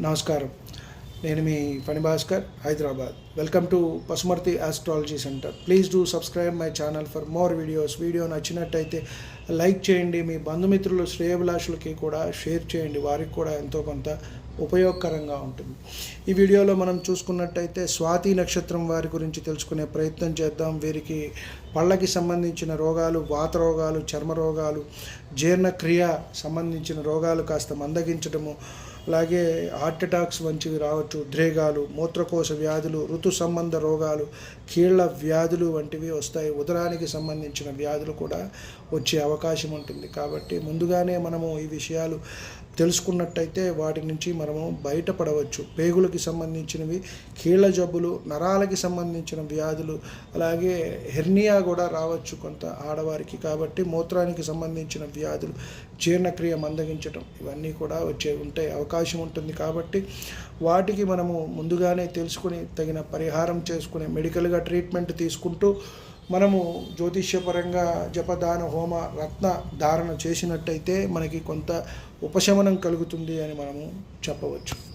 నమస్కారం. నేను మీ Phani Bhaskar, Hyderabad. Welcome to Pasumarthi astrology centre. Please do subscribe my channel for more videos. Video నచ్చినట్టయితే like చేయండి. మీ బంధుమిత్రులు, శ్రేయభిలాషులకి కూడా షేర్ చేయండి. వారికి కూడా ఎంతో కొంత ఉపయోగకరంగా ఉంటుంది. ఈ వీడియోలో మనం చూసుకున్నట్టయితే స్వాతి నక్షత్రం వారి గురించి తెలుసుకునే ప్రయత్నం చేద్దాం. వీరికి పళ్ళకి సంబంధించిన రోగాలు, వాత రోగాలు, చర్మ రోగాలు, జీర్ణక్రియ సంబంధించిన రోగాలు కాస్త మందగించడము, అలాగే హార్ట్ అటాక్స్ వంటివి రావచ్చు, ఉద్రేగాలు, మూత్రకోశ వ్యాధులు, ఋతు సంబంధ రోగాలు, కీళ్ల వ్యాధులు వంటివి వస్తాయి. ఉదరానికి సంబంధించిన వ్యాధులు కూడా వచ్చే అవకాశం ఉంటుంది. కాబట్టి ముందుగానే మనము ఈ విషయాలు తెలుసుకున్నట్టయితే వాటి నుంచి మనము బయటపడవచ్చు. పేగులకి సంబంధించినవి, కీళ్ల జబ్బులు, నరాలకి సంబంధించిన వ్యాధులు, అలాగే హెర్నియా కూడా రావచ్చు కొంత ఆడవారికి. కాబట్టి మూత్రానికి సంబంధించిన వ్యాధులు, జీర్ణక్రియ మందగించడం, ఇవన్నీ కూడా ఉంటాయి అవకాశం ఉంటుంది. కాబట్టి వాటికి మనము ముందుగానే తెలుసుకుని తగిన పరిహారం చేసుకుని మెడికల్గా ట్రీట్మెంట్ తీసుకుంటూ మనము జ్యోతిష్యపరంగా జపదాన హోమ రత్న ధారణ చేసినట్టయితే మనకి కొంత ఉపశమనం కలుగుతుంది అని మనము చెప్పవచ్చు.